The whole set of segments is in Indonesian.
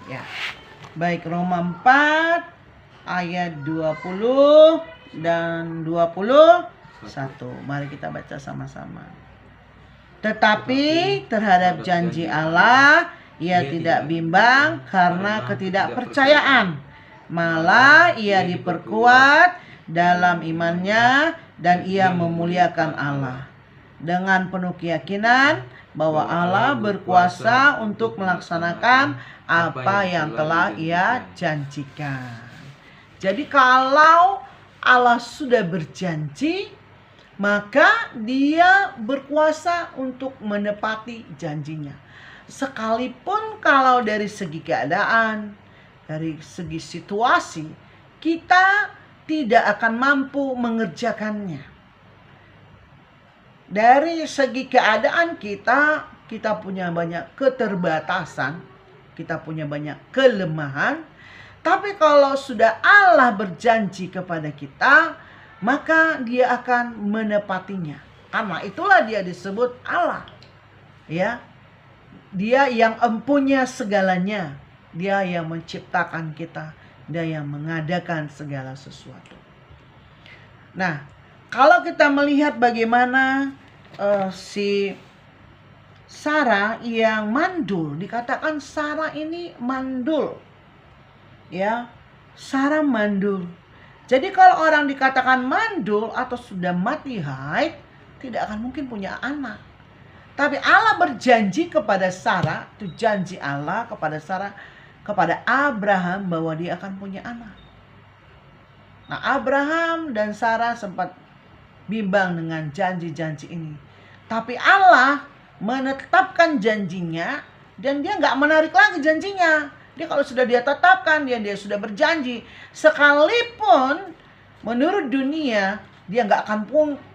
Ya. Baik, Roma 4 ayat 20 dan 21. Mari kita baca sama-sama. Tetapi terhadap janji Allah ia tidak bimbang karena ketidakpercayaan. Malah ia diperkuat dalam imannya dan ia memuliakan Allah dengan penuh keyakinan bahwa Allah berkuasa untuk melaksanakan apa yang telah ia janjikan. Jadi kalau Allah sudah berjanji, maka dia berkuasa untuk menepati janjinya. Sekalipun kalau dari segi keadaan, dari segi situasi, kita tidak akan mampu mengerjakannya. Dari segi keadaan kita punya banyak keterbatasan, kita punya banyak kelemahan. Tapi kalau sudah Allah berjanji kepada kita, maka dia akan menepatinya. Karena itulah dia disebut Allah. Ya. Dia yang empunya segalanya. Dia yang menciptakan kita. Dia yang mengadakan segala sesuatu. Nah, kalau kita melihat bagaimana si Sarah yang mandul, dikatakan Sarah ini mandul. Ya, Sarah mandul. Jadi kalau orang dikatakan mandul atau sudah mati haid, tidak akan mungkin punya anak. Tapi Allah berjanji kepada Sarah, itu janji Allah kepada Sarah, kepada Abraham bahwa dia akan punya anak. Nah, Abraham dan Sarah sempat bimbang dengan janji-janji ini. Tapi Allah menetapkan janjinya dan dia nggak menarik lagi janjinya. Dia kalau sudah dia tetapkan, dia sudah berjanji. Sekalipun menurut dunia dia nggak akan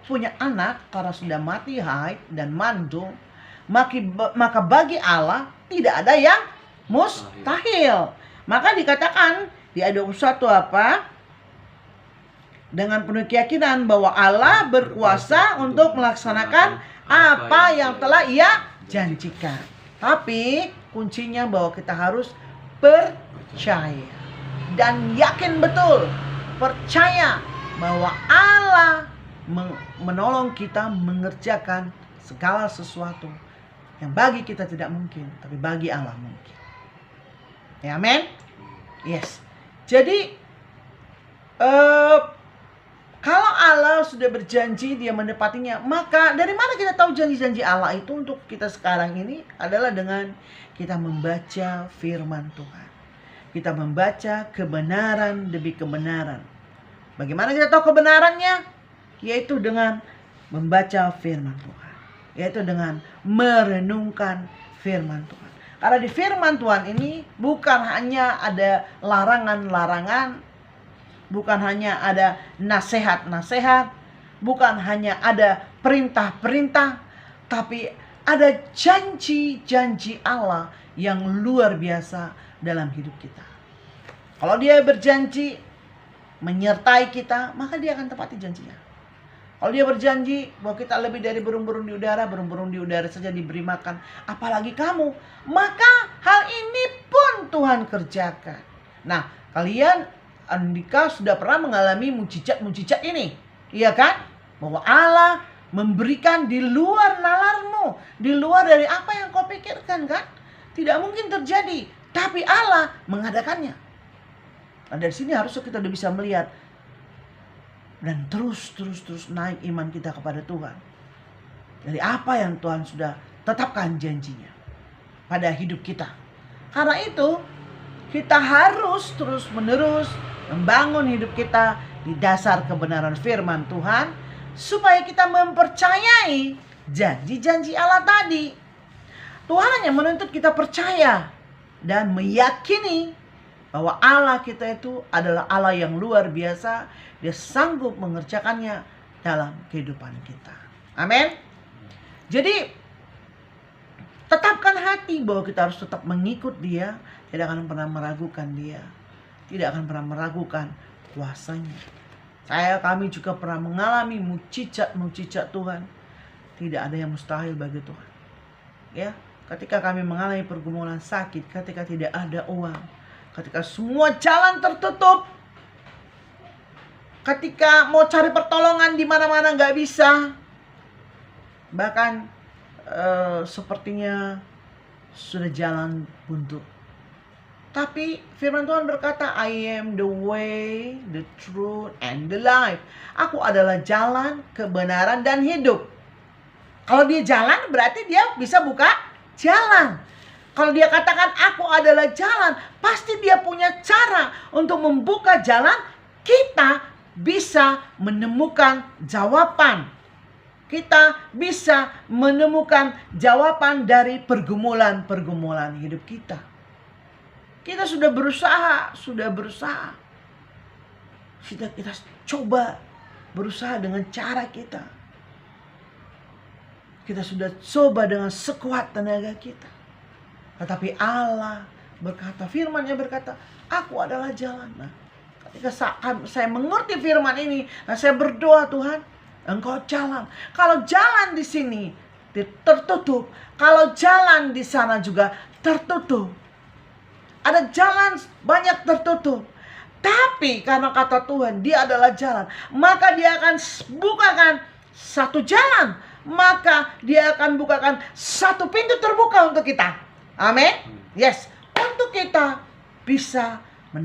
punya anak karena sudah mati haid dan mandul, maka bagi Allah tidak ada yang mustahil. Maka dikatakan di ayat 21 apa? Dengan penuh keyakinan bahwa Allah berkuasa untuk melaksanakan apa yang telah ia janjikan. Tapi kuncinya bahwa kita harus percaya dan yakin betul, percaya bahwa Allah menolong kita mengerjakan segala sesuatu yang bagi kita tidak mungkin, tapi bagi Allah mungkin. Ya, amin. Yes. Jadi kalau Allah sudah berjanji dia menepatinya, maka dari mana kita tahu janji-janji Allah itu untuk kita sekarang ini adalah dengan kita membaca firman Tuhan. Kita membaca kebenaran demi kebenaran. Bagaimana kita tahu kebenarannya? Yaitu dengan membaca firman Tuhan. Yaitu dengan merenungkan firman Tuhan. Karena di firman Tuhan ini bukan hanya ada larangan-larangan, bukan hanya ada nasihat-nasihat, bukan hanya ada perintah-perintah, tapi ada janji-janji Allah yang luar biasa dalam hidup kita. Kalau dia berjanji menyertai kita, maka dia akan tepati janjinya. Kalau dia berjanji bahwa kita lebih dari burung-burung di udara saja diberi makan, apalagi kamu, maka hal ini pun Tuhan kerjakan. Nah, kalian Andika sudah pernah mengalami mujizat-mujizat ini, iya kan? Bahwa Allah memberikan di luar nalarmu, di luar dari apa yang kau pikirkan, kan? Tidak mungkin terjadi, tapi Allah mengadakannya. Nah, dari sini harusnya kita udah bisa melihat dan terus naik iman kita kepada Tuhan. Dari apa yang Tuhan sudah tetapkan janjinya pada hidup kita. Karena itu, kita harus terus-menerus membangun hidup kita di dasar kebenaran firman Tuhan, supaya kita mempercayai janji-janji Allah tadi. Tuhan hanya menuntut kita percaya dan meyakini bahwa Allah kita itu adalah Allah yang luar biasa. Dia sanggup mengerjakannya dalam kehidupan kita. Amin. Jadi tetapkan hati bahwa kita harus tetap mengikut dia. Tidak akan pernah meragukan dia. Tidak akan pernah meragukan kuasanya. Kami juga pernah mengalami mujizat Tuhan. Tidak ada yang mustahil bagi Tuhan. Ya, ketika kami mengalami pergumulan sakit, ketika tidak ada uang, ketika semua jalan tertutup, ketika mau cari pertolongan di mana-mana nggak bisa, bahkan sepertinya sudah jalan buntu. Tapi firman Tuhan berkata, I am the way, the truth, and the life. Aku adalah jalan, kebenaran, dan hidup. Kalau dia jalan, berarti dia bisa buka jalan. Kalau dia katakan aku adalah jalan, pasti dia punya cara untuk membuka jalan. Kita bisa menemukan jawaban. Kita bisa menemukan jawaban dari pergumulan-pergumulan hidup kita. Kita sudah berusaha. Kita coba berusaha dengan cara kita. Kita sudah coba dengan sekuat tenaga kita. Tetapi Allah berkata, firman-Nya berkata, aku adalah jalan. Nah, ketika saya mengerti firman ini, saya berdoa, Tuhan, Engkau jalan. Kalau jalan di sini tertutup, kalau jalan di sana juga tertutup. Ada jalan banyak tertutup. Tapi karena kata Tuhan, dia adalah jalan, maka dia akan bukakan satu jalan. Maka dia akan bukakan satu pintu terbuka untuk kita. Amin. Yes. Untuk kita bisa